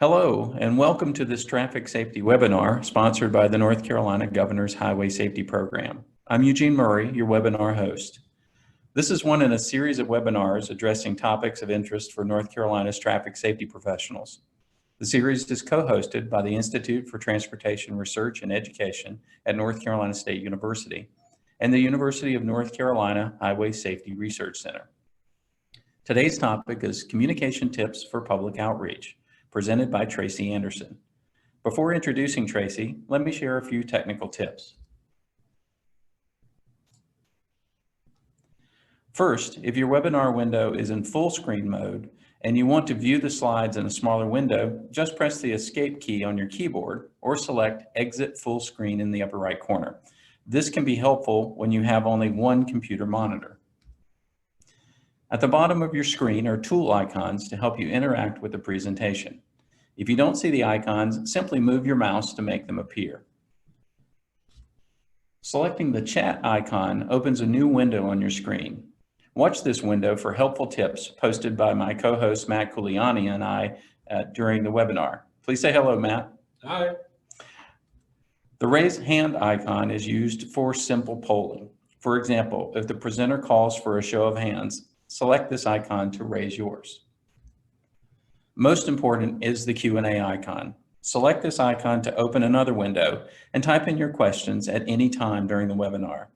Hello, and welcome to this traffic safety webinar sponsored by the North Carolina Governor's Highway Safety Program. I'm Eugene Murray, your webinar host. This is one in a series of webinars addressing topics of interest for North Carolina's traffic safety professionals. The series is co-hosted by the Institute for Transportation Research and Education at North Carolina State University and the University of North Carolina Highway Safety Research Center. Today's topic is communication tips for public outreach, presented by Tracy Anderson. Before introducing Tracy, let me share a few technical tips. First, if your webinar window is in full screen mode and you want to view the slides in a smaller window, just press the Escape key on your keyboard or select Exit Full Screen in the upper right corner. This can be helpful when you have only one computer monitor. At the bottom of your screen are tool icons to help you interact with the presentation. If you don't see the icons, simply move your mouse to make them appear. Selecting the chat icon opens a new window on your screen. Watch this window for helpful tips posted by my co-host Matt Culiani and I during the webinar. Please say hello, Matt. Hi. The raise hand icon is used for simple polling. For example, if the presenter calls for a show of hands, select this icon to raise yours. Most important is the Q&A icon. Select this icon to open another window and type in your questions at any time during the webinar.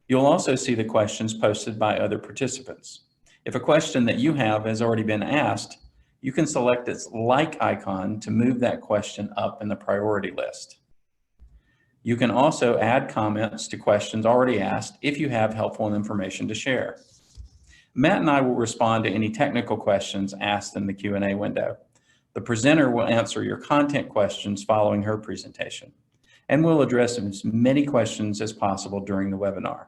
You'll also see the questions posted by other participants. If a question that you have has already been asked, you can select this like icon to move that question up in the priority list. You can also add comments to questions already asked if you have helpful information to share. Matt and I will respond to any technical questions asked in the Q&A window. The presenter will answer your content questions following her presentation, and we'll address as many questions as possible during the webinar.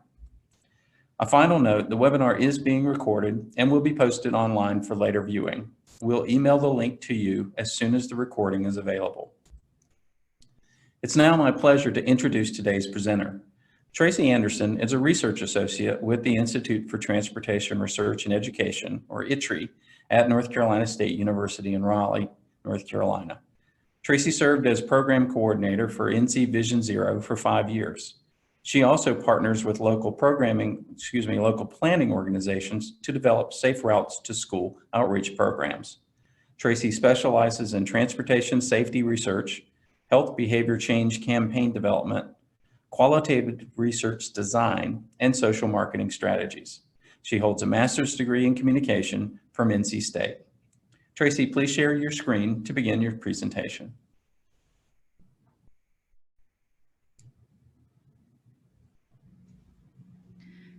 A final note, the webinar is being recorded and will be posted online for later viewing. We'll email the link to you as soon as the recording is available. It's now my pleasure to introduce today's presenter. Tracy Anderson is a research associate with the Institute for Transportation Research and Education, or ITRE, at North Carolina State University in Raleigh, North Carolina. Tracy served as program coordinator for NC Vision Zero for 5 years. She also partners with local planning organizations to develop safe routes to school outreach programs. Tracy specializes in transportation safety research, health behavior change campaign development, qualitative research design, and social marketing strategies. She holds a master's degree in communication from NC State. Tracy, please share your screen to begin your presentation.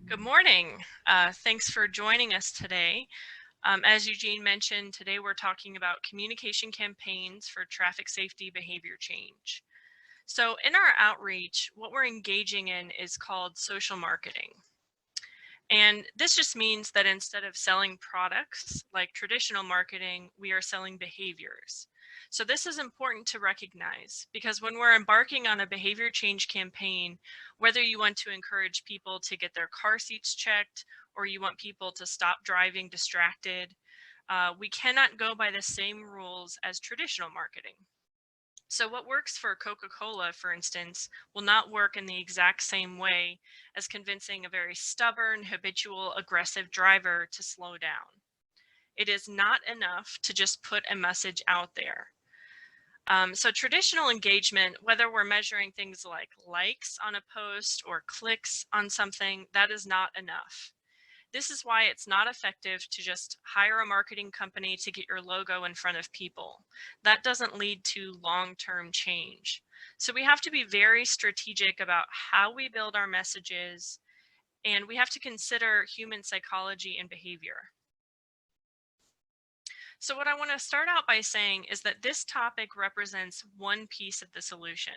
Good morning. Thanks for joining us today. As Eugene mentioned, today we're talking about communication campaigns for traffic safety behavior change. So in our outreach, what we're engaging in is called social marketing. And this just means that instead of selling products like traditional marketing, we are selling behaviors. So this is important to recognize because when we're embarking on a behavior change campaign, whether you want to encourage people to get their car seats checked or you want people to stop driving distracted, we cannot go by the same rules as traditional marketing. So what works for Coca-Cola, for instance, will not work in the exact same way as convincing a very stubborn, habitual, aggressive driver to slow down. It is not enough to just put a message out there. So traditional engagement, whether we're measuring things like likes on a post or clicks on something, that is not enough. This is why it's not effective to just hire a marketing company to get your logo in front of people. That doesn't lead to long-term change. So we have to be very strategic about how we build our messages, and we have to consider human psychology and behavior. So what I want to start out by saying is that this topic represents one piece of the solution.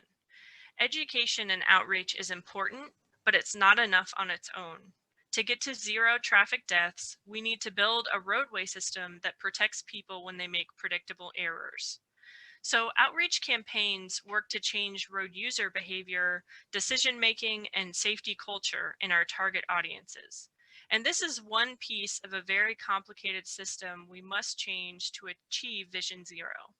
Education and outreach is important, but it's not enough on its own. To get to zero traffic deaths, we need to build a roadway system that protects people when they make predictable errors. So outreach campaigns work to change road user behavior, decision-making, and safety culture in our target audiences. And this is one piece of a very complicated system we must change to achieve Vision Zero.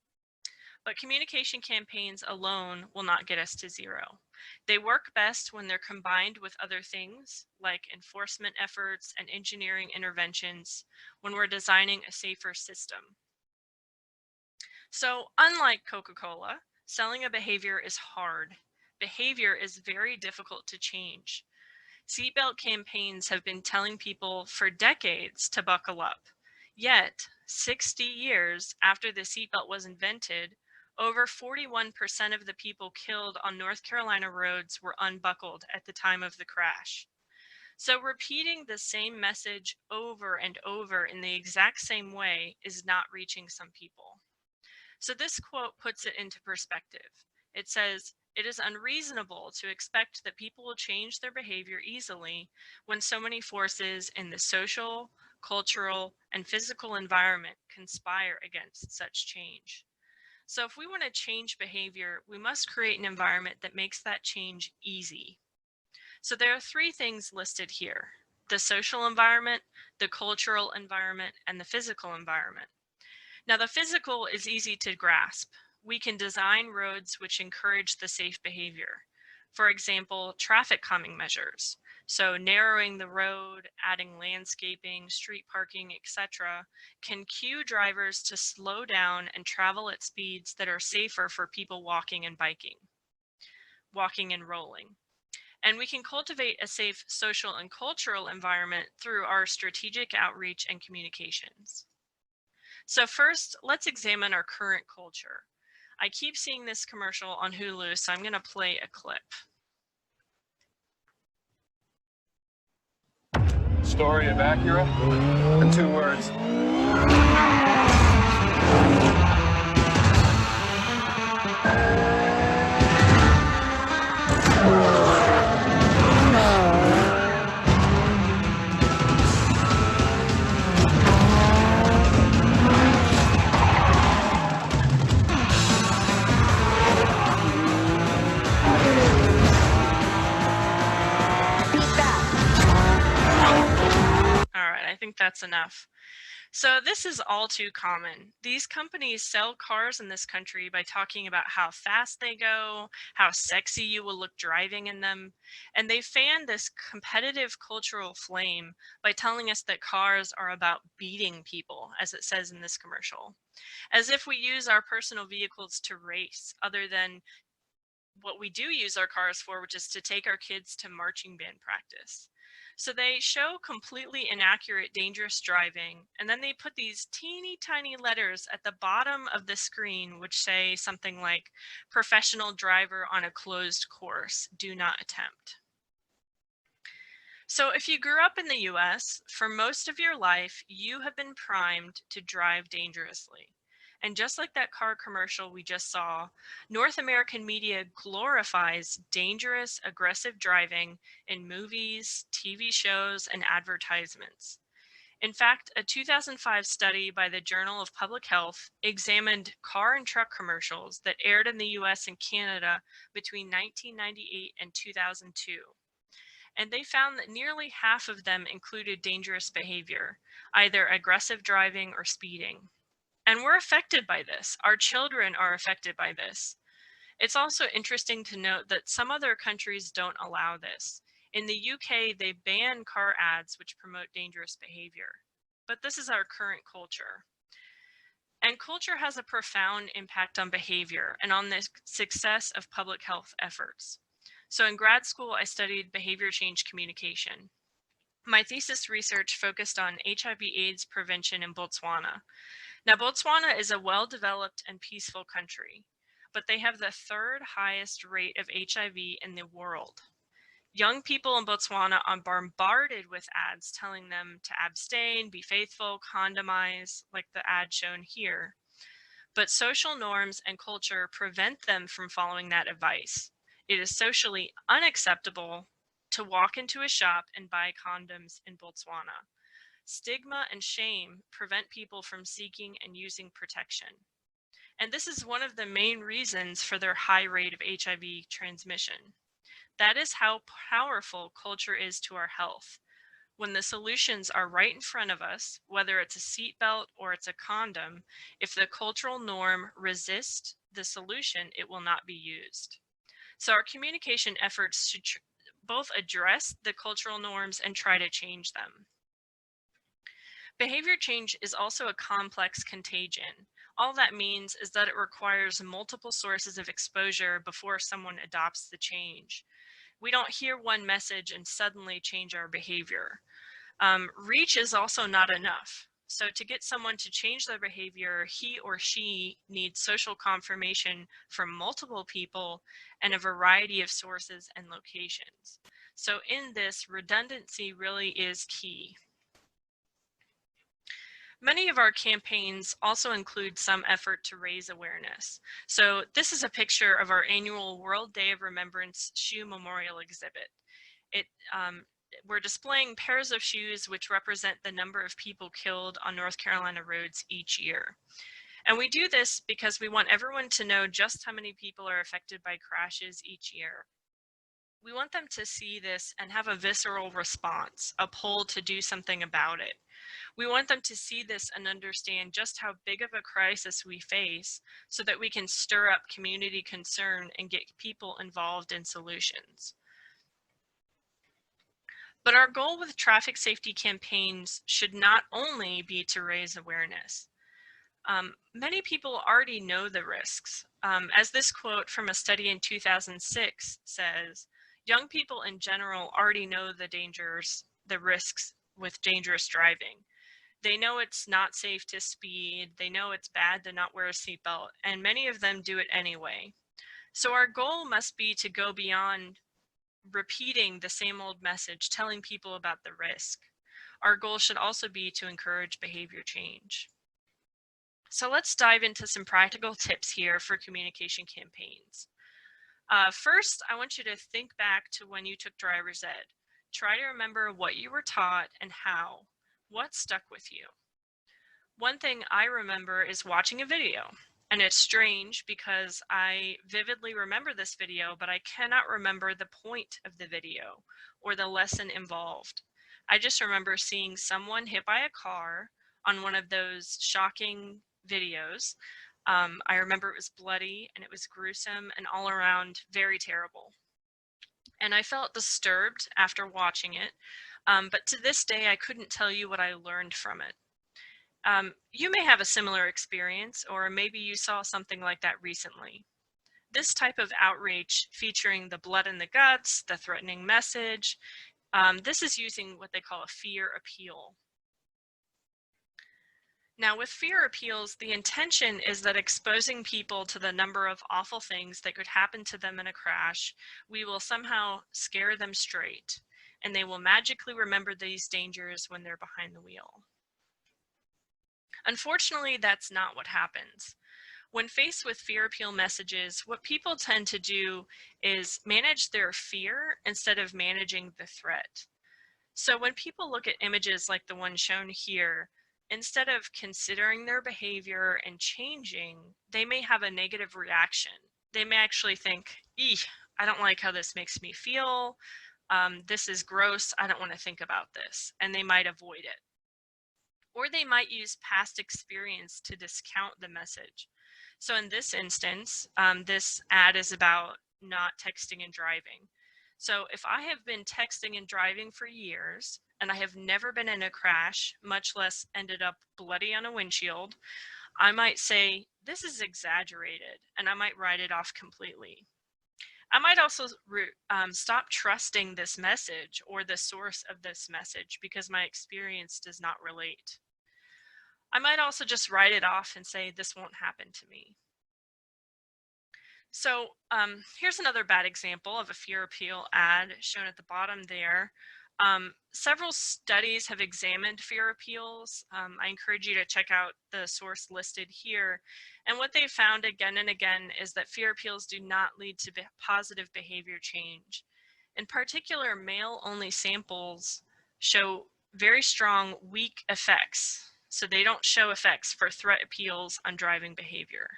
But communication campaigns alone will not get us to zero. They work best when they're combined with other things like enforcement efforts and engineering interventions when we're designing a safer system. So unlike Coca-Cola, selling a behavior is hard. Behavior is very difficult to change. Seatbelt campaigns have been telling people for decades to buckle up. Yet, 60 years after the seatbelt was invented, over 41% of the people killed on North Carolina roads were unbuckled at the time of the crash. So repeating the same message over and over in the exact same way is not reaching some people. So this quote puts it into perspective. It says, "It is unreasonable to expect that people will change their behavior easily when so many forces in the social, cultural, and physical environment conspire against such change." So if we want to change behavior, we must create an environment that makes that change easy. So there are three things listed here: the social environment, the cultural environment, and the physical environment. Now, the physical is easy to grasp. We can design roads which encourage the safe behavior. For example, traffic calming measures. So narrowing the road, adding landscaping, street parking, etc., can cue drivers to slow down and travel at speeds that are safer for people walking and biking, walking and rolling. And we can cultivate a safe social and cultural environment through our strategic outreach and communications. So first, let's examine our current culture. I keep seeing this commercial on Hulu, so I'm going to play a clip. Story of Acura in 2 words. All right, I think that's enough. So this is all too common. These companies sell cars in this country by talking about how fast they go, how sexy you will look driving in them, and they fan this competitive cultural flame by telling us that cars are about beating people, as it says in this commercial, as if we use our personal vehicles to race, other than what we do use our cars for, which is to take our kids to marching band practice. So they show completely inaccurate, dangerous driving, and then they put these teeny tiny letters at the bottom of the screen, which say something like, "Professional driver on a closed course, do not attempt." So if you grew up in the US, for most of your life, you have been primed to drive dangerously. And just like that car commercial we just saw, North American media glorifies dangerous, aggressive driving in movies, TV shows, and advertisements. In fact, a 2005 study by the Journal of Public Health examined car and truck commercials that aired in the US and Canada between 1998 and 2002. And they found that nearly half of them included dangerous behavior, either aggressive driving or speeding. And we're affected by this. Our children are affected by this. It's also interesting to note that some other countries don't allow this. In the UK, they ban car ads which promote dangerous behavior. But this is our current culture. And culture has a profound impact on behavior and on the success of public health efforts. So in grad school, I studied behavior change communication. My thesis research focused on HIV/AIDS prevention in Botswana. Now, Botswana is a well-developed and peaceful country, but they have the third highest rate of HIV in the world. Young people in Botswana are bombarded with ads telling them to abstain, be faithful, condomize, like the ad shown here. But social norms and culture prevent them from following that advice. It is socially unacceptable to walk into a shop and buy condoms in Botswana. Stigma and shame prevent people from seeking and using protection. And this is one of the main reasons for their high rate of HIV transmission. That is how powerful culture is to our health. When the solutions are right in front of us, whether it's a seatbelt or it's a condom, if the cultural norm resist, the solution, it will not be used. So our communication efforts should both address the cultural norms and try to change them. Behavior change is also a complex contagion. All that means is that it requires multiple sources of exposure before someone adopts the change. We don't hear one message and suddenly change our behavior. Reach is also not enough. So to get someone to change their behavior, he or she needs social confirmation from multiple people and a variety of sources and locations. So in this, redundancy really is key. Many of our campaigns also include some effort to raise awareness. So this is a picture of our annual World Day of Remembrance Shoe Memorial exhibit. We're displaying pairs of shoes which represent the number of people killed on North Carolina roads each year. And we do this because we want everyone to know just how many people are affected by crashes each year. We want them to see this and have a visceral response, a pull to do something about it. We want them to see this and understand just how big of a crisis we face so that we can stir up community concern and get people involved in solutions. But our goal with traffic safety campaigns should not only be to raise awareness. Many people already know the risks. As this quote from a study in 2006 says, young people in general already know the dangers, the risks with dangerous driving. They know it's not safe to speed, they know it's bad to not wear a seatbelt, and many of them do it anyway. So our goal must be to go beyond repeating the same old message, telling people about the risk. Our goal should also be to encourage behavior change. So let's dive into some practical tips here for communication campaigns. First, I want you to think back to when you took driver's ed. Try to remember what you were taught and how. What stuck with you? One thing I remember is watching a video. And it's strange because I vividly remember this video, but I cannot remember the point of the video or the lesson involved. I just remember seeing someone hit by a car on one of those shocking videos. I remember it was bloody and it was gruesome and all around very terrible. And I felt disturbed after watching it, but to this day, I couldn't tell you what I learned from it. You may have a similar experience, or maybe you saw something like that recently. This type of outreach featuring the blood in the guts, the threatening message, this is using what they call a fear appeal. Now with fear appeals, the intention is that exposing people to the number of awful things that could happen to them in a crash, we will somehow scare them straight, and they will magically remember these dangers when they're behind the wheel. Unfortunately, that's not what happens. When faced with fear appeal messages, what people tend to do is manage their fear instead of managing the threat. So when people look at images like the one shown here, instead of considering their behavior and changing, they may have a negative reaction. They may actually think, eeh, I don't like how this makes me feel. This is gross. I don't want to think about this. And they might avoid it. Or they might use past experience to discount the message. So in this instance, this ad is about not texting and driving. So if I have been texting and driving for years and I have never been in a crash, much less ended up bloody on a windshield, I might say, this is exaggerated, and I might write it off completely. I might also stop trusting this message or the source of this message because my experience does not relate. I might also just write it off and say, this won't happen to me. So here's another bad example of a fear appeal ad shown at the bottom there. Several studies have examined fear appeals. I encourage you to check out the source listed here. And what they found again and again is that fear appeals do not lead to positive behavior change. In particular, male-only samples show very strong, weak effects. So they don't show effects for threat appeals on driving behavior.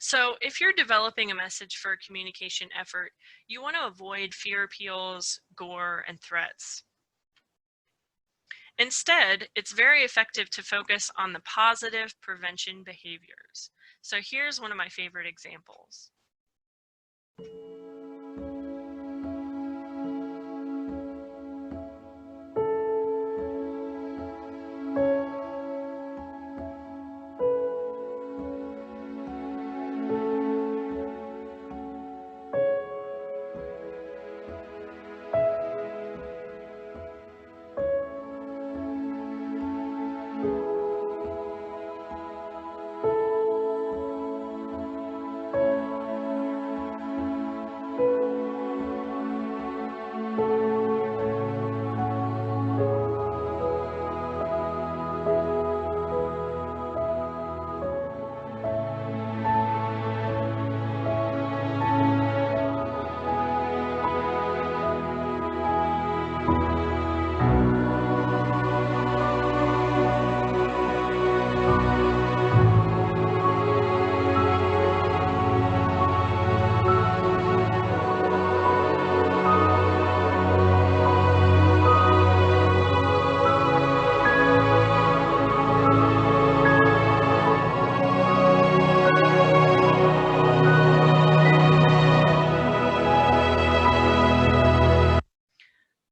So if you're developing a message for a communication effort, you want to avoid fear appeals, gore, and threats. Instead, it's very effective to focus on the positive prevention behaviors. So here's one of my favorite examples.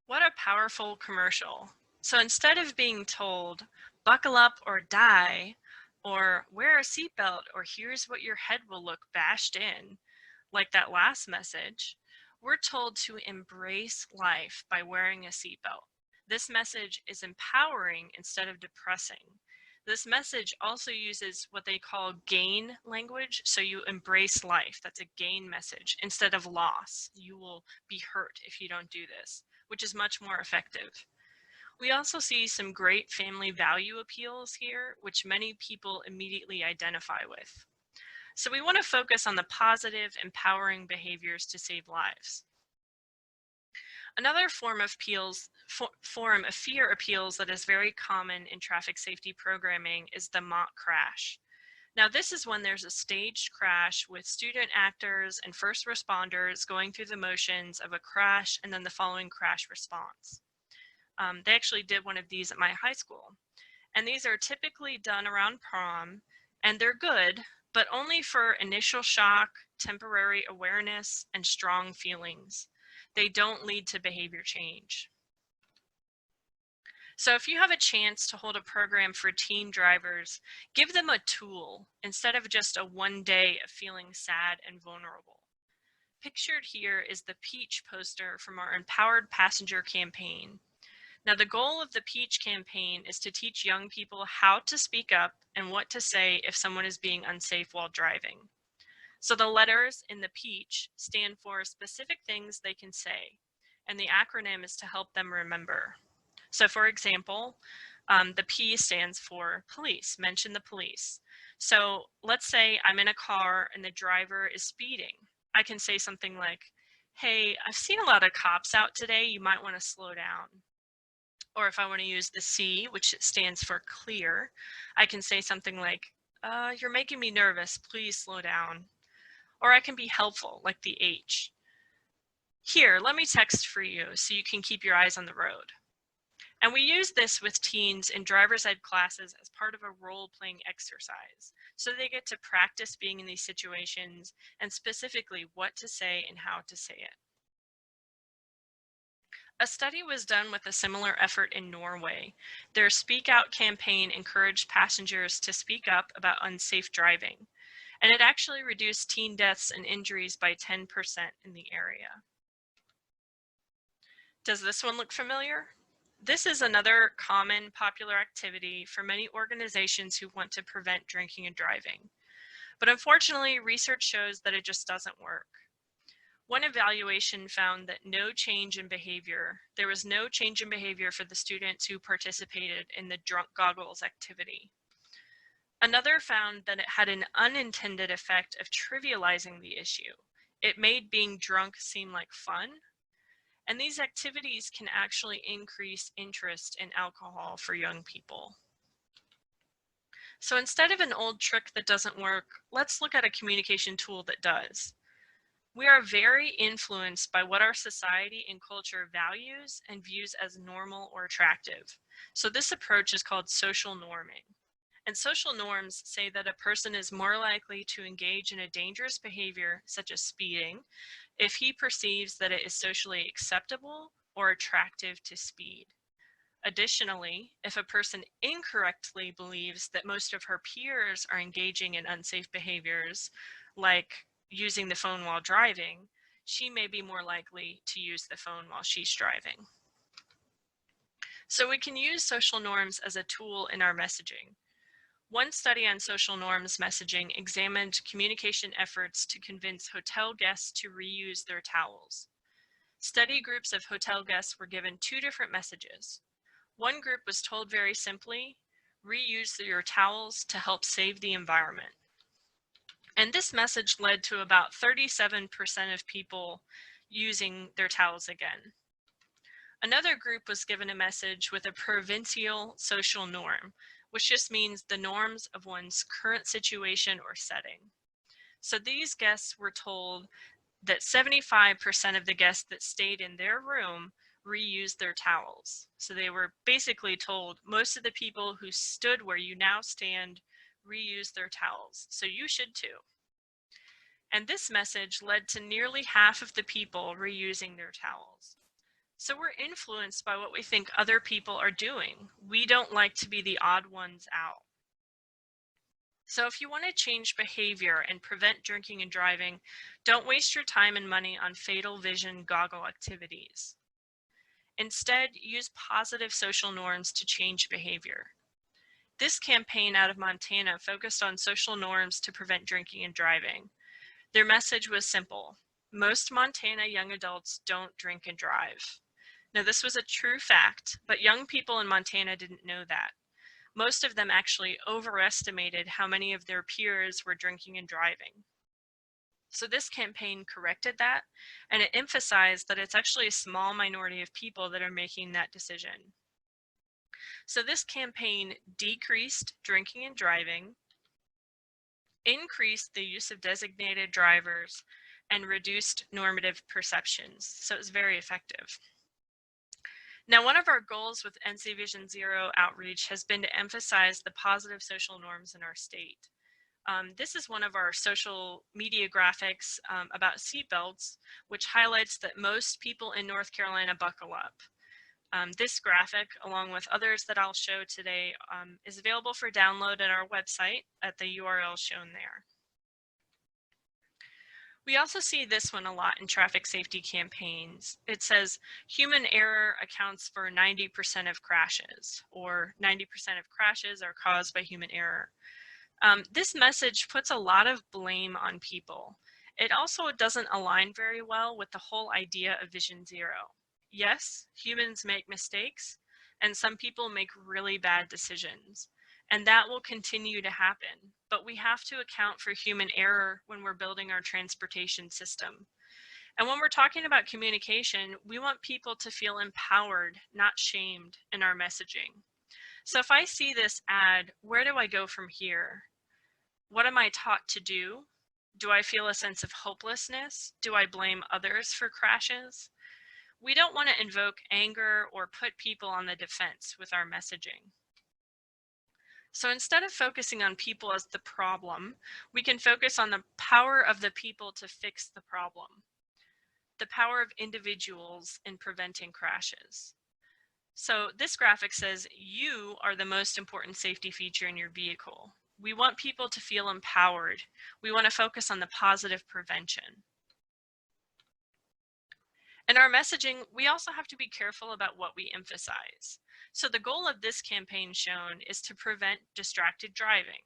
What a powerful commercial. So instead of being told, buckle up or die, or wear a seatbelt, or here's what your head will look bashed in, like that last message, we're told to embrace life by wearing a seatbelt. This message is empowering instead of depressing. This message also uses what they call gain language. So you embrace life. That's a gain message instead of loss. You will be hurt if you don't do this, which is much more effective. We also see some great family value appeals here, which many people immediately identify with. So we want to focus on the positive, empowering behaviors to save lives. Another form of fear appeals that is very common in traffic safety programming is the mock crash. Now, this is when there's a staged crash with student actors and first responders going through the motions of a crash and then the following crash response. They actually did one of these at my high school. And these are typically done around prom, and they're good, but only for initial shock, temporary awareness, and strong feelings. They don't lead to behavior change. So if you have a chance to hold a program for teen drivers, give them a tool instead of just a one day of feeling sad and vulnerable. Pictured here is the Peach poster from our Empowered Passenger campaign. Now, the goal of the Peach campaign is to teach young people how to speak up and what to say if someone is being unsafe while driving. So the letters in the Peach stand for specific things they can say, and the acronym is to help them remember. So for example, the P stands for police, mention the police. So let's say I'm in a car and the driver is speeding. I can say something like, hey, I've seen a lot of cops out today, you might want to slow down. Or if I want to use the C, which stands for clear, I can say something like, you're making me nervous, please slow down. Or I can be helpful, like the H. Here, let me text for you so you can keep your eyes on the road. And we use this with teens in driver's ed classes as part of a role-playing exercise. So they get to practice being in these situations and specifically what to say and how to say it. A study was done with a similar effort in Norway. Their Speak Out campaign encouraged passengers to speak up about unsafe driving, and it actually reduced teen deaths and injuries by 10% in the area. Does this one look familiar? This is another common popular activity for many organizations who want to prevent drinking and driving. But unfortunately, research shows that it just doesn't work. One evaluation found that there was no change in behavior for the students who participated in the drunk goggles activity. Another found that it had an unintended effect of trivializing the issue. It made being drunk seem like fun, and these activities can actually increase interest in alcohol for young people. So instead of an old trick that doesn't work, let's look at a communication tool that does. We are very influenced by what our society and culture values and views as normal or attractive. So this approach is called social norming. And social norms say that a person is more likely to engage in a dangerous behavior, such as speeding, if he perceives that it is socially acceptable or attractive to speed. Additionally, if a person incorrectly believes that most of her peers are engaging in unsafe behaviors, like using the phone while driving, she may be more likely to use the phone while she's driving. So we can use social norms as a tool in our messaging. One study on social norms messaging examined communication efforts to convince hotel guests to reuse their towels. Study groups of hotel guests were given two different messages. One group was told very simply, reuse your towels to help save the environment. And this message led to about 37% of people using their towels again. Another group was given a message with a provincial social norm, which just means the norms of one's current situation or setting. So these guests were told that 75% of the guests that stayed in their room reused their towels. So they were basically told most of the people who stood where you now stand reused their towels. So you should too. And this message led to nearly half of the people reusing their towels. So we're influenced by what we think other people are doing. We don't like to be the odd ones out. So if you want to change behavior and prevent drinking and driving, don't waste your time and money on fatal vision goggle activities. Instead, use positive social norms to change behavior. This campaign out of Montana focused on social norms to prevent drinking and driving. Their message was simple. Most Montana young adults don't drink and drive. Now, this was a true fact, but young people in Montana didn't know that. Most of them actually overestimated how many of their peers were drinking and driving. So this campaign corrected that, and it emphasized that it's actually a small minority of people that are making that decision. So this campaign decreased drinking and driving, increased the use of designated drivers, and reduced normative perceptions. So it was very effective. Now, one of our goals with NC Vision Zero outreach has been to emphasize the positive social norms in our state. This is one of our social media graphics about seatbelts, which highlights that most people in North Carolina buckle up. This graphic, along with others that I'll show today, is available for download at our website at the URL shown there. We also see this one a lot in traffic safety campaigns. It says human error accounts for 90% of crashes, or 90% of crashes are caused by human error. This message puts a lot of blame on people. It also doesn't align very well with the whole idea of Vision Zero. Yes, humans make mistakes, and some people make really bad decisions, and that will continue to happen. But we have to account for human error when we're building our transportation system. And when we're talking about communication, we want people to feel empowered, not shamed in our messaging. So if I see this ad, where do I go from here? What am I taught to do? Do I feel a sense of hopelessness? Do I blame others for crashes? We don't want to invoke anger or put people on the defense with our messaging. So instead of focusing on people as the problem, we can focus on the power of the people to fix the problem, the power of individuals in preventing crashes. So this graphic says you are the most important safety feature in your vehicle. We want people to feel empowered. We want to focus on the positive prevention. In our messaging, we also have to be careful about what we emphasize. So the goal of this campaign shown is to prevent distracted driving.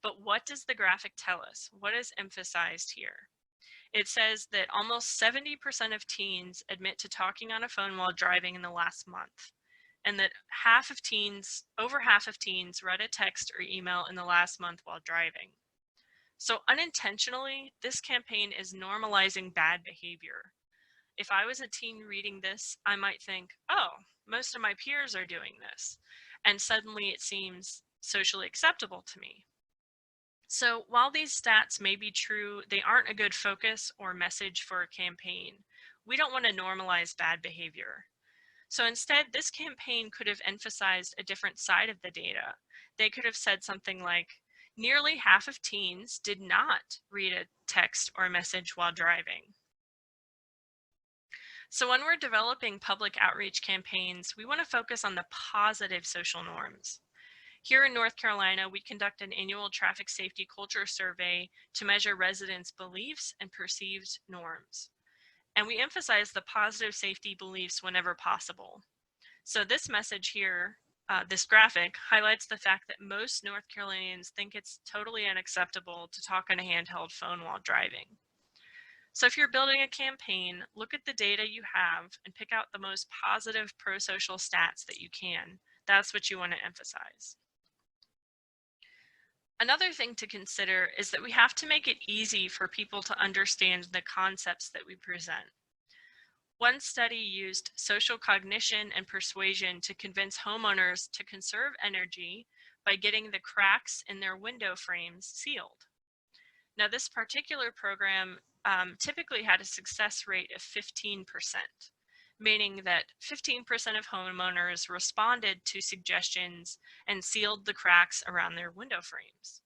But what does the graphic tell us? What is emphasized here? It says that almost 70% of teens admit to talking on a phone while driving in the last month, and that over half of teens read a text or email in the last month while driving. So unintentionally, this campaign is normalizing bad behavior. If I was a teen reading this, I might think, oh, most of my peers are doing this. And suddenly it seems socially acceptable to me. So while these stats may be true, they aren't a good focus or message for a campaign. We don't want to normalize bad behavior. So instead, this campaign could have emphasized a different side of the data. They could have said something like, nearly half of teens did not read a text or message while driving. So when we're developing public outreach campaigns, we want to focus on the positive social norms. Here in North Carolina, we conduct an annual traffic safety culture survey to measure residents' beliefs and perceived norms. And we emphasize the positive safety beliefs whenever possible. So this message here, this graphic, highlights the fact that most North Carolinians think it's totally unacceptable to talk on a handheld phone while driving. So if you're building a campaign, look at the data you have and pick out the most positive pro-social stats that you can. That's what you want to emphasize. Another thing to consider is that we have to make it easy for people to understand the concepts that we present. One study used social cognition and persuasion to convince homeowners to conserve energy by getting the cracks in their window frames sealed. Now, this particular program typically had a success rate of 15%, meaning that 15% of homeowners responded to suggestions and sealed the cracks around their window frames.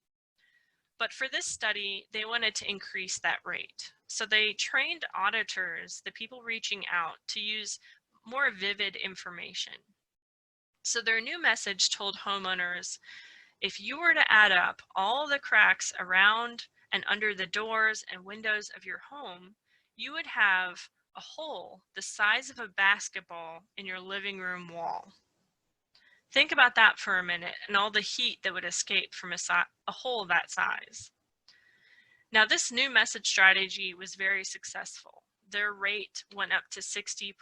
But for this study, they wanted to increase that rate. So they trained auditors, the people reaching out, to use more vivid information. So their new message told homeowners, if you were to add up all the cracks around and under the doors and windows of your home, you would have a hole the size of a basketball in your living room wall. Think about that for a minute and all the heat that would escape from a hole that size. Now, this new message strategy was very successful. Their rate went up to 60%.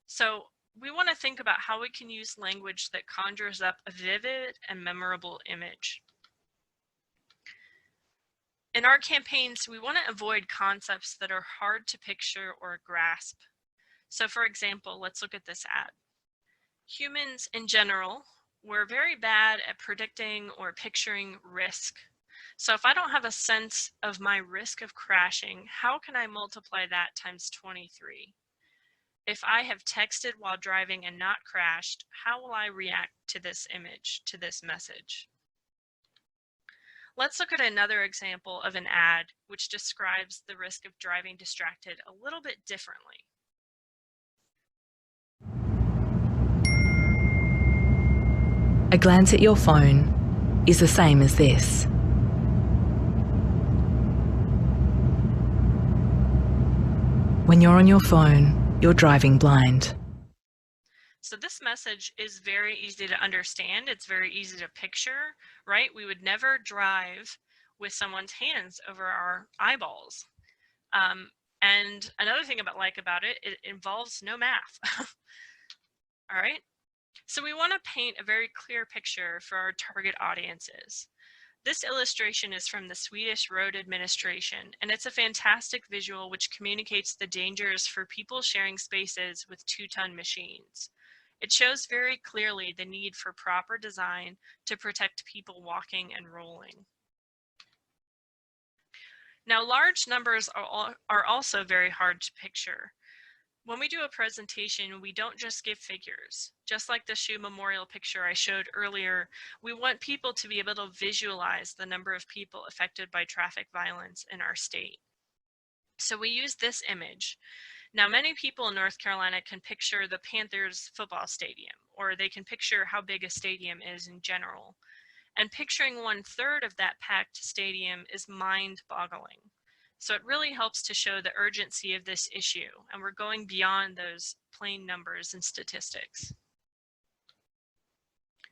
So we want to think about how we can use language that conjures up a vivid and memorable image. In our campaigns, we want to avoid concepts that are hard to picture or grasp. So for example, let's look at this ad. Humans in general, we're very bad at predicting or picturing risk. So if I don't have a sense of my risk of crashing, how can I multiply that times 23? If I have texted while driving and not crashed, how will I react to this image, to this message? Let's look at another example of an ad which describes the risk of driving distracted a little bit differently. A glance at your phone is the same as this. When you're on your phone, you're driving blind. So this message is very easy to understand. It's very easy to picture, right? We would never drive with someone's hands over our eyeballs. And another thing about it, it involves no math. All right. So we want to paint a very clear picture for our target audiences. This illustration is from the Swedish Road Administration, and it's a fantastic visual which communicates the dangers for people sharing spaces with 2-ton machines. It shows very clearly the need for proper design to protect people walking and rolling. Now, large numbers are also very hard to picture. When we do a presentation, we don't just give figures. Just like the shoe memorial picture I showed earlier, we want people to be able to visualize the number of people affected by traffic violence in our state. So we use this image. Now, many people in North Carolina can picture the Panthers football stadium, or they can picture how big a stadium is in general. And picturing 1/3 of that packed stadium is mind-boggling. So it really helps to show the urgency of this issue, and we're going beyond those plain numbers and statistics.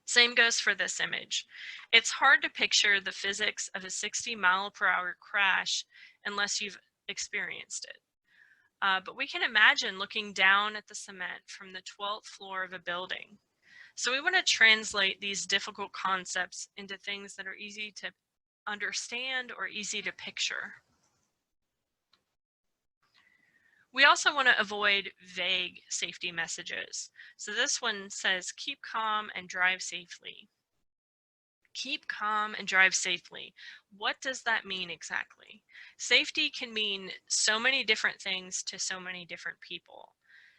Same goes for this image. It's hard to picture the physics of a 60-mile-per-hour crash unless you've experienced it. But we can imagine looking down at the cement from the 12th floor of a building. So we want to translate these difficult concepts into things that are easy to understand or easy to picture. We also want to avoid vague safety messages. So this one says, keep calm and drive safely. Keep calm and drive safely. What does that mean exactly? Safety can mean so many different things to so many different people.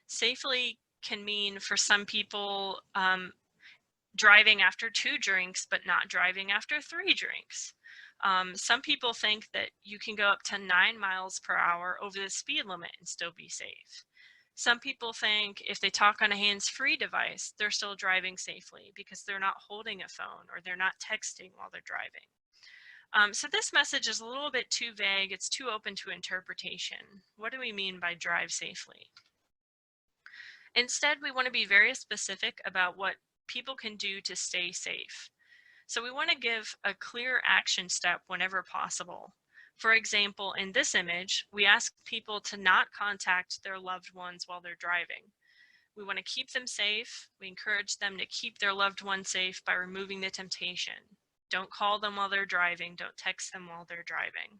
Safely can mean for some people driving after 2 drinks, but not driving after 3 drinks. Some people think that you can go up to 9 miles per hour over the speed limit and still be safe. Some people think if they talk on a hands-free device, they're still driving safely because they're not holding a phone or they're not texting while they're driving. So this message is a little bit too vague. It's too open to interpretation. What do we mean by drive safely? Instead, we want to be very specific about what people can do to stay safe. So we want to give a clear action step whenever possible. For example, in this image, we ask people to not contact their loved ones while they're driving. We want to keep them safe. We encourage them to keep their loved ones safe by removing the temptation. Don't call them while they're driving. Don't text them while they're driving.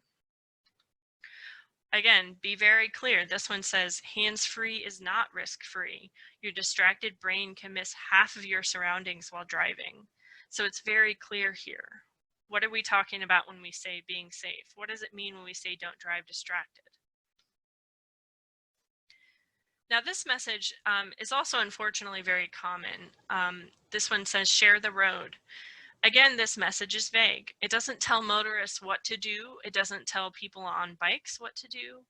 Again, be very clear. This one says hands-free is not risk-free. Your distracted brain can miss half of your surroundings while driving. So it's very clear here. What are we talking about when we say being safe? What does it mean when we say don't drive distracted? Now this message is also unfortunately very common. This one says share the road. Again, this message is vague. It doesn't tell motorists what to do. It doesn't tell people on bikes what to do.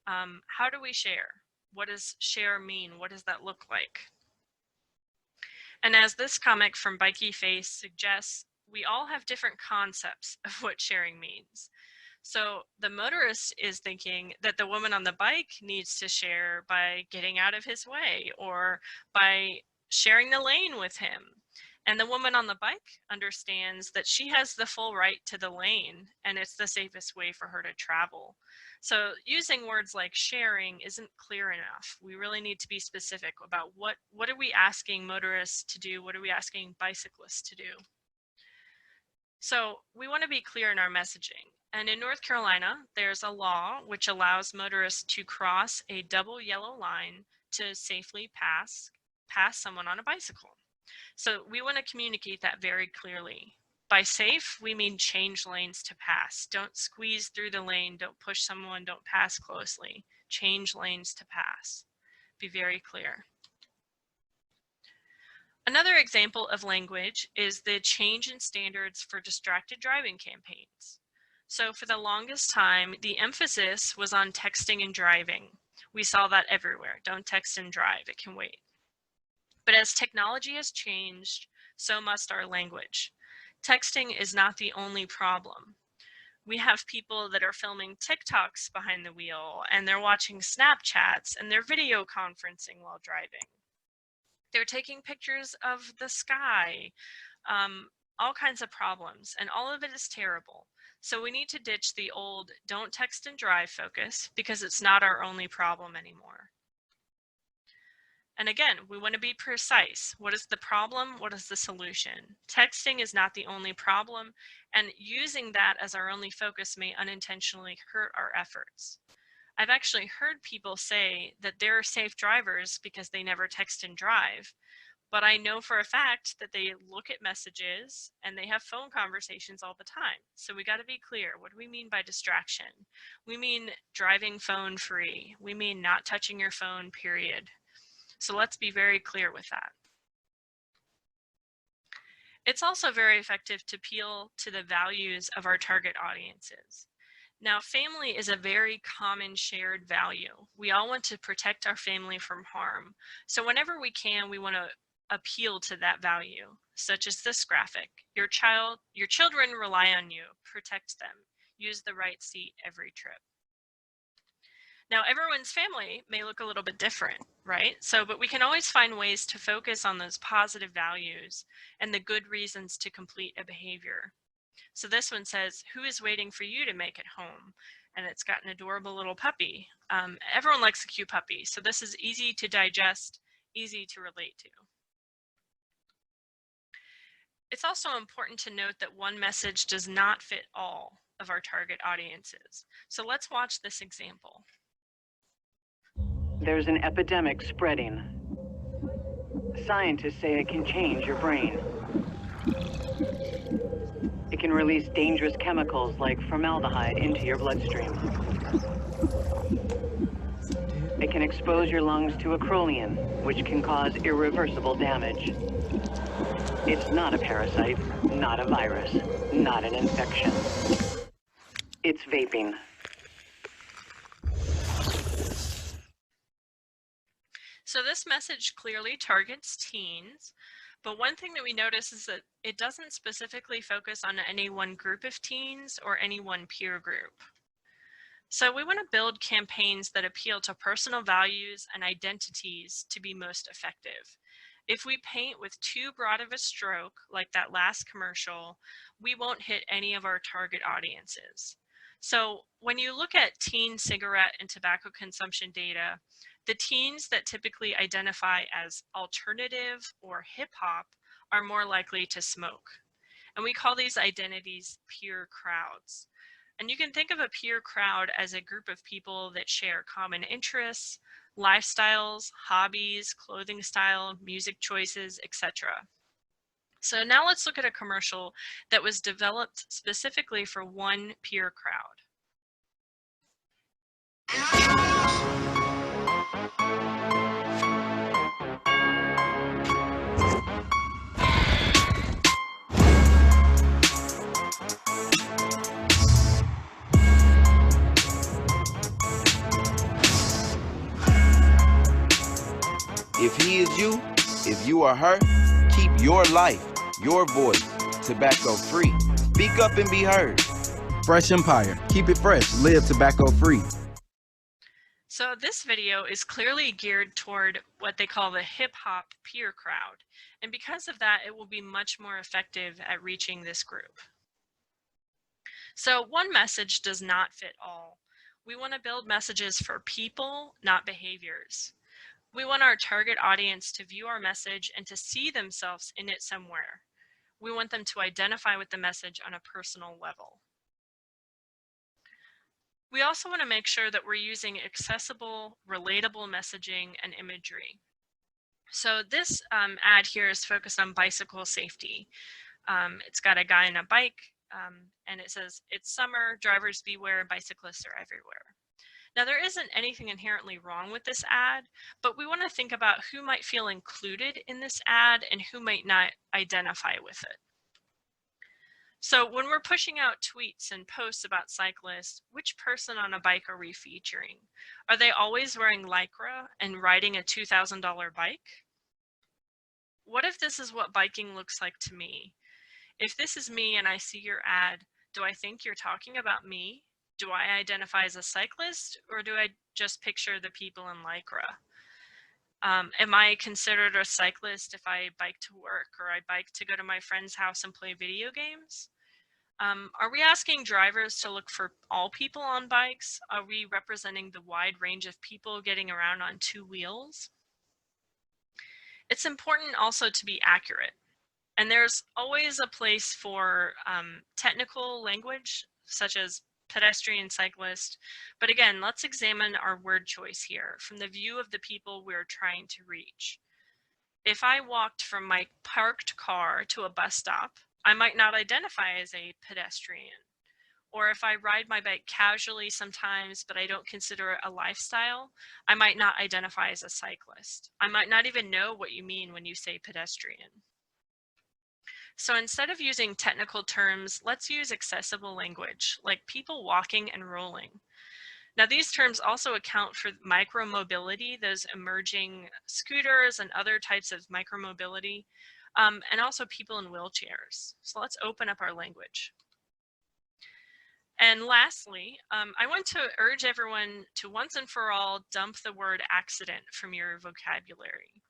How do we share? What does share mean? What does that look like? And as this comic from Bikey Face suggests, we all have different concepts of what sharing means. So the motorist is thinking that the woman on the bike needs to share by getting out of his way or by sharing the lane with him. And the woman on the bike understands that she has the full right to the lane and it's the safest way for her to travel. So using words like sharing isn't clear enough. We really need to be specific about what are we asking motorists to do? What are we asking bicyclists to do? So we want to be clear in our messaging. And in North Carolina, there's a law which allows motorists to cross a double yellow line to safely pass someone on a bicycle. So we want to communicate that very clearly. By safe, we mean change lanes to pass. Don't squeeze through the lane, don't push someone, don't pass closely. Change lanes to pass. Be very clear. Another example of language is the change in standards for distracted driving campaigns. So for the longest time, the emphasis was on texting and driving. We saw that everywhere. Don't text and drive, it can wait. But as technology has changed, so must our language. Texting is not the only problem. We have people that are filming TikToks behind the wheel, and they're watching Snapchats, and they're video conferencing while driving. They're taking pictures of the sky, all kinds of problems, and all of it is terrible. So we need to ditch the old don't text and drive focus because it's not our only problem anymore. And again, we want to be precise. What is the problem? What is the solution? Texting is not the only problem, and using that as our only focus may unintentionally hurt our efforts. I've actually heard people say that they're safe drivers because they never text and drive, but I know for a fact that they look at messages and they have phone conversations all the time. So we got to be clear. What do we mean by distraction? We mean driving phone free. We mean not touching your phone, period. So let's be very clear with that. It's also very effective to appeal to the values of our target audiences. Now, family is a very common shared value. We all want to protect our family from harm. So whenever we can, we want to appeal to that value, such as this graphic. Your children rely on you. Protect them. Use the right seat every trip. Now, everyone's family may look a little bit different, right? But we can always find ways to focus on those positive values and the good reasons to complete a behavior. So this one says, who is waiting for you to make it home? And it's got an adorable little puppy. Everyone likes a cute puppy. So this is easy to digest, easy to relate to. It's also important to note that one message does not fit all of our target audiences. So let's watch this example. There's an epidemic spreading. Scientists say it can change your brain. can release dangerous chemicals like formaldehyde into your bloodstream. It can expose your lungs to acrolein, which can cause irreversible damage. It's not a parasite, not a virus, not an infection. It's vaping. So this message clearly targets teens, but one thing that we notice is that it doesn't specifically focus on any one group of teens or any one peer group. So we want to build campaigns that appeal to personal values and identities to be most effective. If we paint with too broad of a stroke, like that last commercial, we won't hit any of our target audiences. So when you look at teen cigarette and tobacco consumption data, the teens that typically identify as alternative or hip hop are more likely to smoke. And we call these identities peer crowds. And you can think of a peer crowd as a group of people that share common interests, lifestyles, hobbies, clothing style, music choices, etc. So now let's look at a commercial that was developed specifically for one peer crowd. If he is you, if you are her, keep your life, your voice, tobacco free. Speak up and be heard. Fresh Empire, keep it fresh, live tobacco free. So this video is clearly geared toward what they call the hip hop peer crowd. And because of that, it will be much more effective at reaching this group. So one message does not fit all. We want to build messages for people, not behaviors. We want our target audience to view our message and to see themselves in it somewhere. We want them to identify with the message on a personal level. We also want to make sure that we're using accessible, relatable messaging and imagery. So this ad here is focused on bicycle safety. It's got a guy on a bike and it says, "It's summer, drivers beware, bicyclists are everywhere." Now, there isn't anything inherently wrong with this ad, but we want to think about who might feel included in this ad and who might not identify with it. So when we're pushing out tweets and posts about cyclists, which person on a bike are we featuring? Are they always wearing Lycra and riding a $2,000 bike? What if this is what biking looks like to me? If this is me and I see your ad, do I think you're talking about me? Do I identify as a cyclist, or do I just picture the people in Lycra? Am I considered a cyclist if I bike to work or I bike to go to my friend's house and play video games? Are we asking drivers to look for all people on bikes? Are we representing the wide range of people getting around on two wheels? It's important also to be accurate. And there's always a place for technical language, such as pedestrian, cyclist. But again, let's examine our word choice here from the view of the people we're trying to reach. If I walked from my parked car to a bus stop, I might not identify as a pedestrian. Or if I ride my bike casually sometimes, but I don't consider it a lifestyle, I might not identify as a cyclist. I might not even know what you mean when you say pedestrian. So instead of using technical terms, let's use accessible language, like people walking and rolling. Now, these terms also account for micromobility, those emerging scooters and other types of micromobility, and also people in wheelchairs. So let's open up our language. And lastly, I want to urge everyone to once and for all dump the word accident from your vocabulary.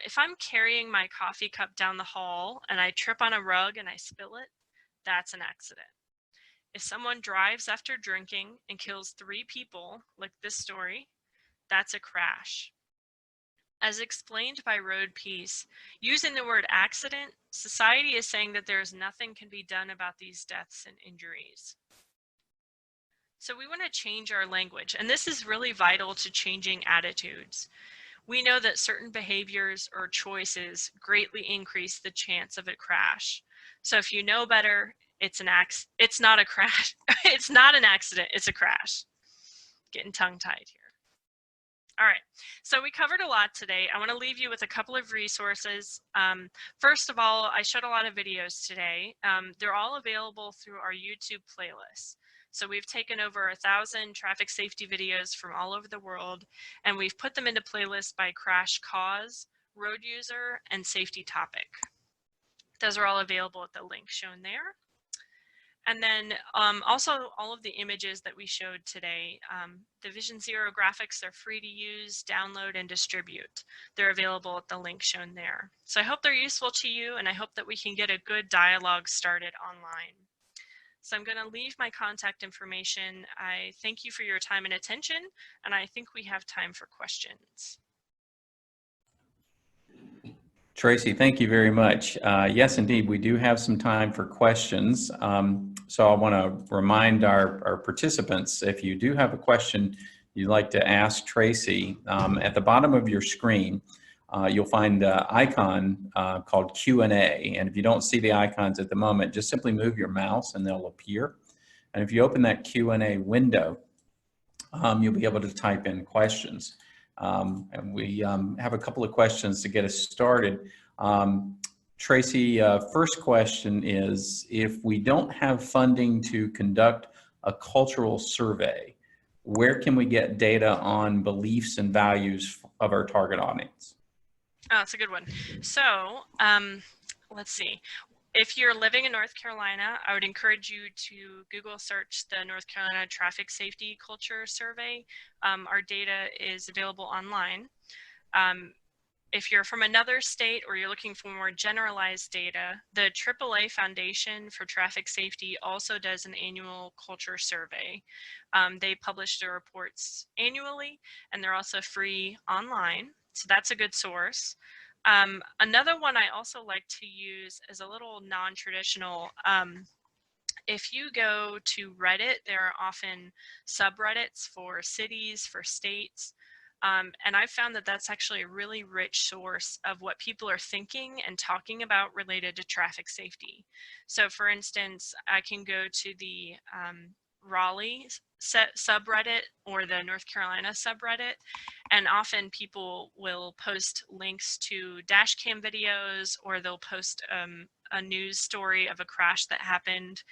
If I'm carrying my coffee cup down the hall and I trip on a rug and I spill it, that's an accident. If someone drives after drinking and kills 3 people, like this story, that's a crash. As explained by Road Peace, using the word accident, society is saying that there's nothing can be done about these deaths and injuries. So we want to change our language, and this is really vital to changing attitudes. We know that certain behaviors or choices greatly increase the chance of a crash. So if you know better, it's not a crash. It's not an accident, it's a crash. Getting tongue-tied here. All right, so we covered a lot today. I want to leave you with a couple of resources. First of all, I showed a lot of videos today. They're all available through our YouTube playlist. So we've taken over 1,000 traffic safety videos from all over the world, and we've put them into playlists by crash cause, road user, and safety topic. Those are all available at the link shown there. And then also all of the images that we showed today, the Vision Zero graphics are free to use, download, and distribute. They're available at the link shown there. So I hope they're useful to you, and I hope that we can get a good dialogue started online. So I'm going to leave my contact information. I thank you for your time and attention, and I think we have time for questions. Tracy, thank you very much. Yes, indeed, we do have some time for questions. So I want to remind our participants, if you do have a question you'd like to ask Tracy, at the bottom of your screen, you'll find an icon called Q&A. And if you don't see the icons at the moment, just simply move your mouse and they'll appear. And if you open that Q&A window, you'll be able to type in questions. And we have a couple of questions to get us started. Tracy, first question is, if we don't have funding to conduct a cultural survey, where can we get data on beliefs and values of our target audience? Oh, that's a good one. So let's see. If you're living in North Carolina, I would encourage you to Google search the North Carolina Traffic Safety Culture Survey. Our data is available online. If you're from another state or you're looking for more generalized data, the AAA Foundation for Traffic Safety also does an annual culture survey. They publish their reports annually, and they're also free online. So that's a good source. Another one I also like to use is a little non-traditional. If you go to Reddit, there are often subreddits for cities, for states. And I've found that that's actually a really rich source of what people are thinking and talking about related to traffic safety. So for instance, I can go to the Raleigh subreddit or the North Carolina subreddit, and often people will post links to dash cam videos, or they'll post a news story of a crash that happened.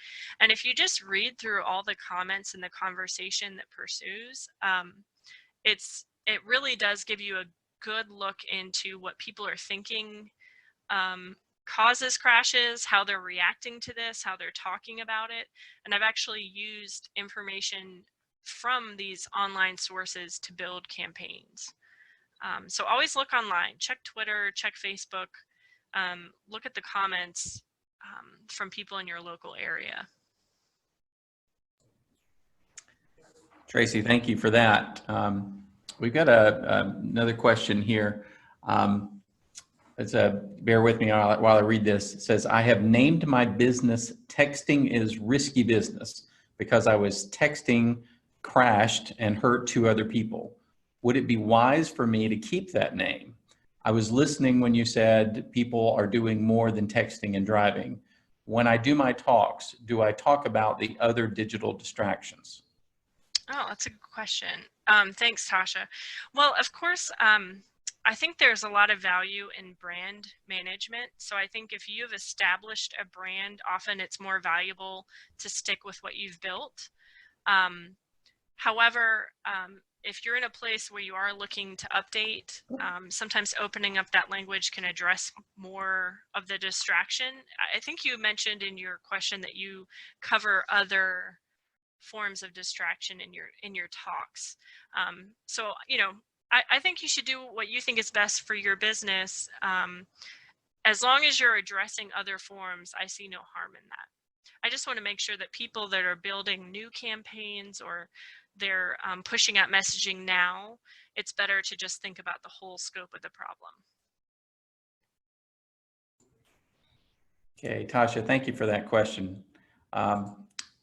And if you just read through all the comments and the conversation that pursues, it really does give you a good look into what people are thinking causes crashes, how they're reacting to this, how they're talking about it. And I've actually used information from these online sources to build campaigns. So always look online, check Twitter, check Facebook, look at the comments from people in your local area. Tracy, thank you for that. We've got another question here. Bear with me while I read this. It says, I have named my business Texting is Risky Business because I was texting, crashed, and hurt 2 other people. Would it be wise for me to keep that name? I was listening when you said people are doing more than texting and driving. When I do my talks, do I talk about the other digital distractions? Oh, that's a good question. Thanks, Tasha. Well, of course, I think there's a lot of value in brand management. So I think if you've established a brand, often it's more valuable to stick with what you've built. However, if you're in a place where you are looking to update, sometimes opening up that language can address more of the distraction. I think you mentioned in your question that you cover other forms of distraction in your talks. So, you know, I think you should do what you think is best for your business. As long as you're addressing other forms, I see no harm in that. I just want to make sure that people that are building new campaigns or they're pushing out messaging now, it's better to just think about the whole scope of the problem. Okay, Tasha, thank you for that question.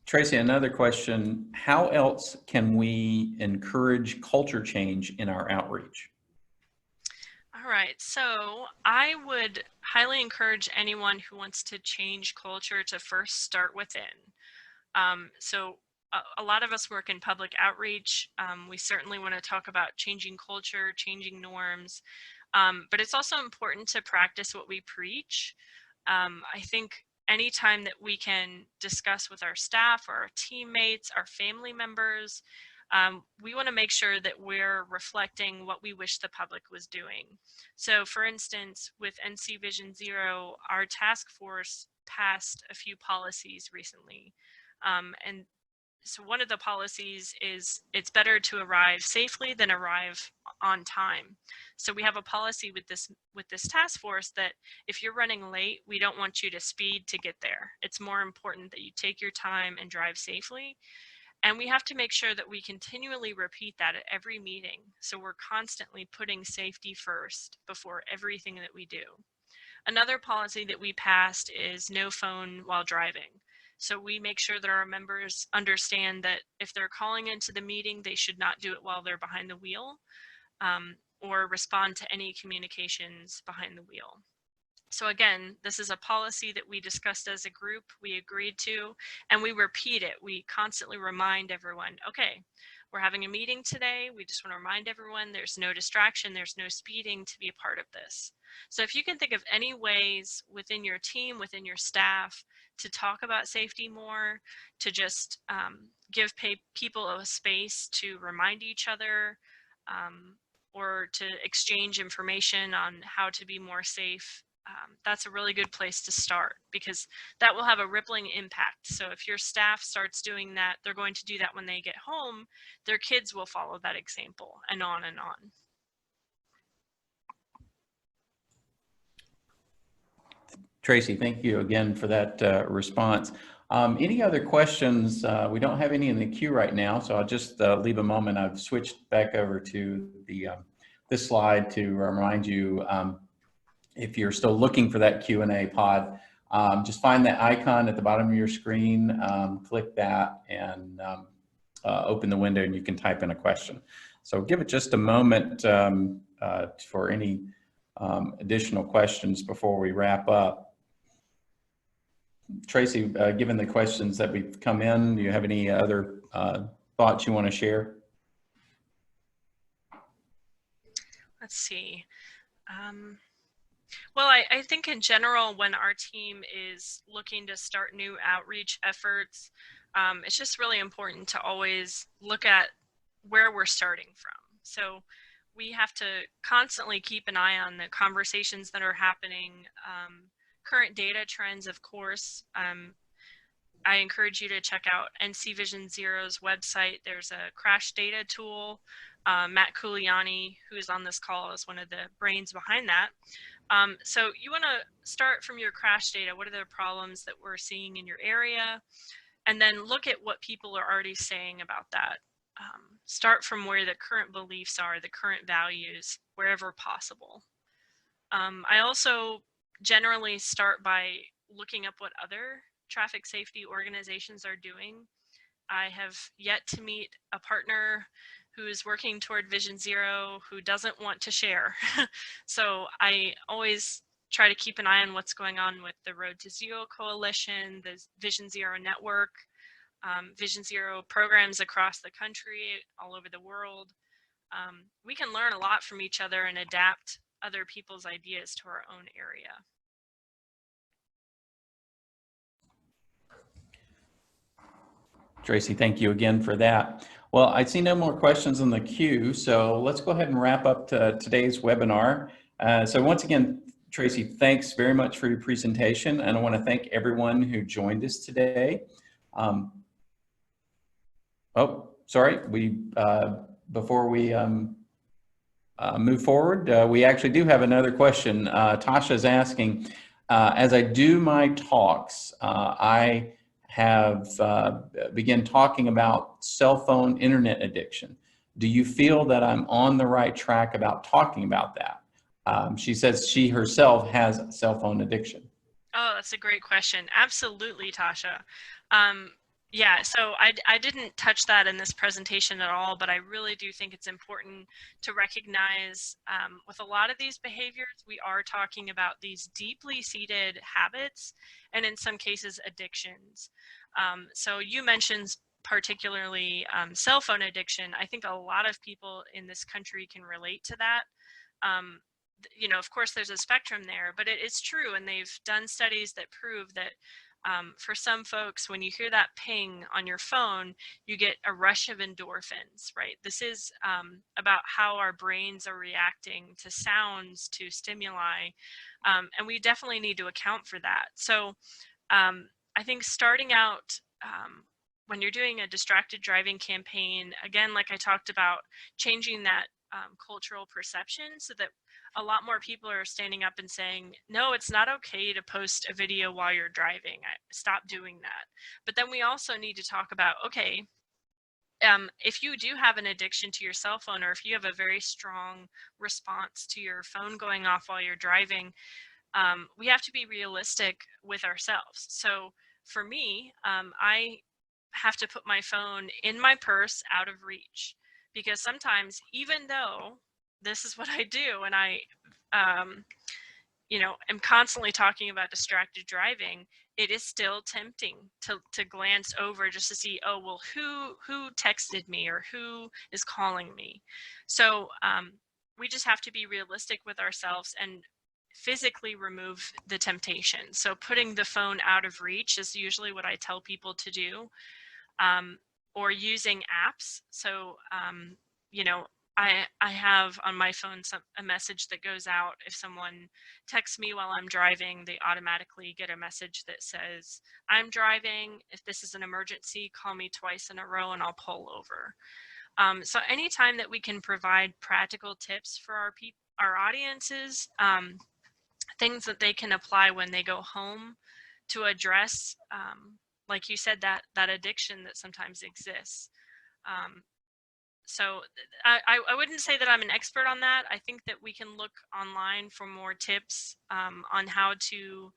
Tracy, another question. How else can we encourage culture change in our outreach? All All right, so I would highly encourage anyone who wants to change culture to first start within. A lot of us work in public outreach. We certainly want to talk about changing culture, changing norms, but it's also important to practice what we preach. I think anytime that we can discuss with our staff or our teammates, our family members, we want to make sure that we're reflecting what we wish the public was doing. So for instance, with NC Vision Zero, our task force passed a few policies recently. And so one of the policies is it's better to arrive safely than arrive on time. So we have a policy with this task force that if you're running late, we don't want you to speed to get there. It's more important that you take your time and drive safely. And we have to make sure that we continually repeat that at every meeting. So we're constantly putting safety first before everything that we do. Another policy that we passed is no phone while driving. So we make sure that our members understand that if they're calling into the meeting, they should not do it while they're behind the wheel, or respond to any communications behind the wheel. So again, this is a policy that we discussed as a group, we agreed to, and we repeat it. We constantly remind everyone, okay, we're having a meeting today. We just want to remind everyone there's no distraction, there's no speeding to be a part of this. So if you can think of any ways within your team, within your staff, to talk about safety more, to just give people a space to remind each other, or to exchange information on how to be more safe, that's a really good place to start, because that will have a rippling impact. So if your staff starts doing that, they're going to do that when they get home, their kids will follow that example, and on and on. Tracy, thank you again for that response. Any other questions? We don't have any in the queue right now, so I'll just leave a moment. I've switched back over to this slide to remind you, if you're still looking for that Q&A pod, just find that icon at the bottom of your screen, click that, and open the window, and you can type in a question. So give it just a moment for any additional questions before we wrap up. Tracy, given the questions that we've come in, do you have any other thoughts you want to share? Let's see. Well, I think in general, when our team is looking to start new outreach efforts, it's just really important to always look at where we're starting from. So we have to constantly keep an eye on the conversations that are happening, current data trends, of course. I encourage you to check out NC Vision Zero's website. There's a crash data tool. Matt Culiani, who is on this call, is one of the brains behind that. So you want to start from your crash data. What are the problems that we're seeing in your area? And then look at what people are already saying about that. Start from where the current beliefs are, the current values, wherever possible. I also generally start by looking up what other traffic safety organizations are doing. I have yet to meet a partner who is working toward Vision Zero who doesn't want to share. So I always try to keep an eye on what's going on with the Road to Zero Coalition, the Vision Zero Network, Vision Zero programs across the country, all over the world. We can learn a lot from each other and adapt other people's ideas to our own area. Tracy, thank you again for that. Well, I see no more questions in the queue, so let's go ahead and wrap up today's webinar. So once again, Tracy, thanks very much for your presentation, and I want to thank everyone who joined us today. Oh, sorry, before we move forward, we actually do have another question. Tasha is asking, as I do my talks, I have begun talking about cell phone internet addiction. Do you feel that I'm on the right track about talking about that? She says she herself has cell phone addiction. Oh, that's a great question. Absolutely, Tasha. Yeah, so I didn't touch that in this presentation at all, but I really do think it's important to recognize with a lot of these behaviors, we are talking about these deeply seated habits and in some cases addictions. So you mentioned particularly cell phone addiction. I think a lot of people in this country can relate to that. Um, you know, of course, there's a spectrum there, but it is true, and they've done studies that prove that for some folks, when you hear that ping on your phone, you get a rush of endorphins, right? This is about how our brains are reacting to sounds, to stimuli, and we definitely need to account for that. So I think starting out when you're doing a distracted driving campaign, again, like I talked about, changing that cultural perception so that a lot more people are standing up and saying, no, it's not okay to post a video while you're driving. Stop doing that. But then we also need to talk about, okay, if you do have an addiction to your cell phone, or if you have a very strong response to your phone going off while you're driving, we have to be realistic with ourselves. So for me, I have to put my phone in my purse out of reach, because sometimes, even though this is what I do, and I you know, am constantly talking about distracted driving, it is still tempting to glance over just to see, oh, well, who texted me or who is calling me. So we just have to be realistic with ourselves and physically remove the temptation. So putting the phone out of reach is usually what I tell people to do, or using apps. So you know, I have on my phone a message that goes out. If someone texts me while I'm driving, they automatically get a message that says, I'm driving. If this is an emergency, call me twice in a row and I'll pull over. So anytime that we can provide practical tips for our audiences, things that they can apply when they go home to address, like you said, that addiction that sometimes exists. So I wouldn't say that I'm an expert on that. I think that we can look online for more tips on how to,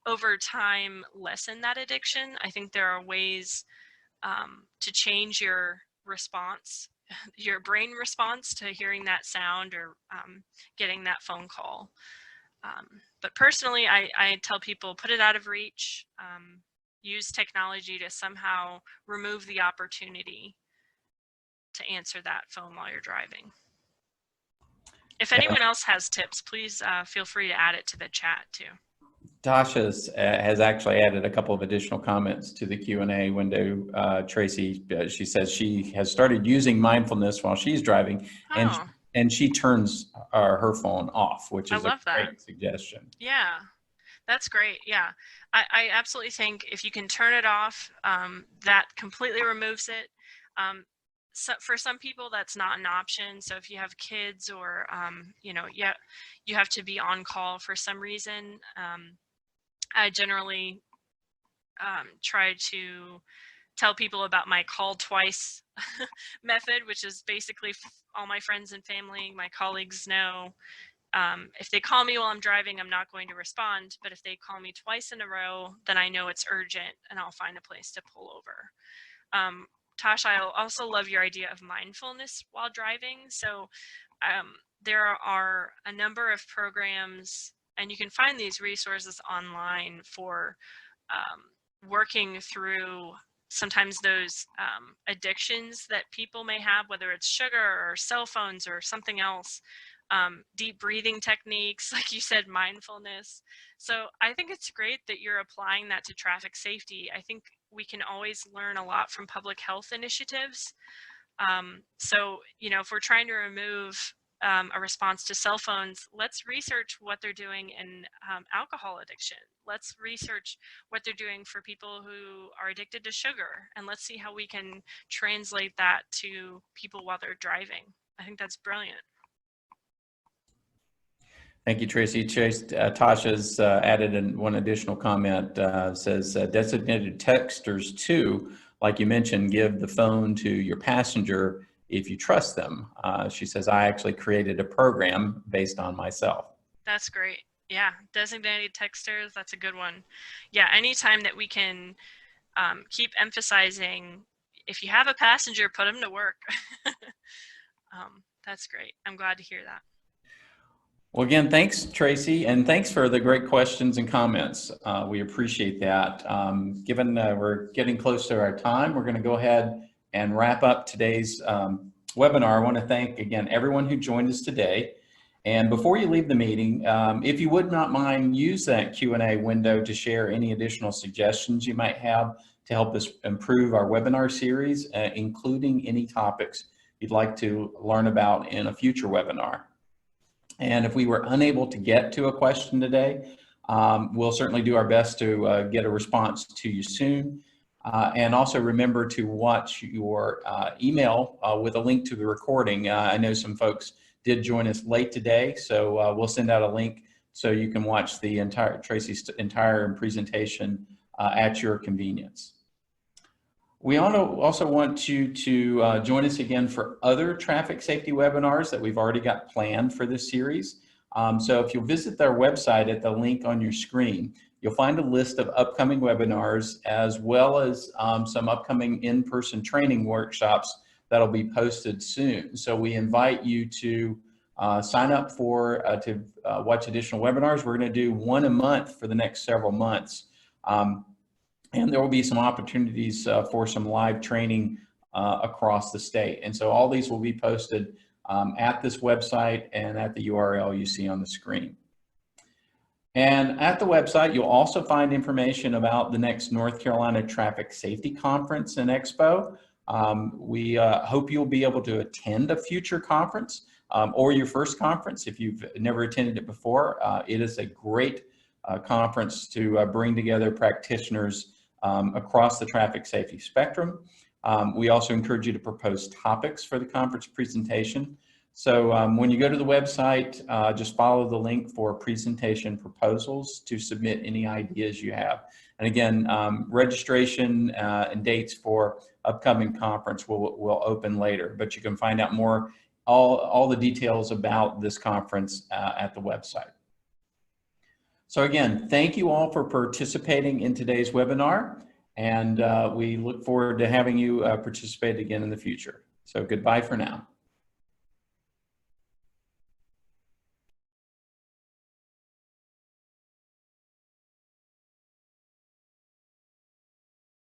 over time, lessen that addiction. I think there are ways to change your response, your brain response to hearing that sound or getting that phone call. But personally, I tell people, put it out of reach, use technology to somehow remove the opportunity to answer that phone while you're driving. If anyone else has tips, please feel free to add it to the chat too. Tasha has actually added a couple of additional comments to the Q&A window. Tracy, she says she has started using mindfulness while she's driving, and she turns her phone off, which is a great suggestion. Yeah, that's great. Yeah, I absolutely think if you can turn it off, that completely removes it. So for some people, that's not an option. So if you have kids or, you know, you have to be on call for some reason, I generally try to tell people about my call twice method, which is basically all my friends and family, my colleagues know, if they call me while I'm driving, I'm not going to respond. But if they call me twice in a row, then I know it's urgent and I'll find a place to pull over. Tasha, I also love your idea of mindfulness while driving. So there are a number of programs, and you can find these resources online for working through sometimes those addictions that people may have, whether it's sugar or cell phones or something else. Deep breathing techniques, like you said, mindfulness. So I think it's great that you're applying that to traffic safety. I think we can always learn a lot from public health initiatives. So, you know, if we're trying to remove a response to cell phones, let's research what they're doing in alcohol addiction. Let's research what they're doing for people who are addicted to sugar, and let's see how we can translate that to people while they're driving. I think that's brilliant. Thank you, Tracy. Tasha's added one additional comment, says designated texters too, like you mentioned, give the phone to your passenger if you trust them. She says, I actually created a program based on myself. That's great. Yeah, designated texters, that's a good one. Yeah, anytime that we can keep emphasizing, if you have a passenger, put them to work. That's great. I'm glad to hear that. Well, again, thanks, Tracy, and thanks for the great questions and comments. We appreciate that. Given we're getting close to our time, we're going to go ahead and wrap up today's webinar. I want to thank, again, everyone who joined us today. And before you leave the meeting, if you would not mind, use that Q&A window to share any additional suggestions you might have to help us improve our webinar series, including any topics you'd like to learn about in a future webinar. And if we were unable to get to a question today, we'll certainly do our best to get a response to you soon. And also remember to watch your email with a link to the recording. I know some folks did join us late today, so we'll send out a link so you can watch the Tracy's entire presentation at your convenience. We also want you to join us again for other traffic safety webinars that we've already got planned for this series. So if you'll visit their website at the link on your screen, you'll find a list of upcoming webinars as well as some upcoming in-person training workshops that'll be posted soon. So we invite you to sign up for to watch additional webinars. We're going to do one a month for the next several months. And there will be some opportunities for some live training across the state. And so all these will be posted at this website and at the URL you see on the screen. And at the website, you'll also find information about the next North Carolina Traffic Safety Conference and Expo. We hope you'll be able to attend a future conference or your first conference if you've never attended it before. It is a great conference to bring together practitioners across the traffic safety spectrum. We also encourage you to propose topics for the conference presentation. So when you go to the website, just follow the link for presentation proposals to submit any ideas you have. And again, registration and dates for upcoming conference will open later, but you can find out more, all the details about this conference at the website. So again, thank you all for participating in today's webinar, and we look forward to having you participate again in the future. So goodbye for now.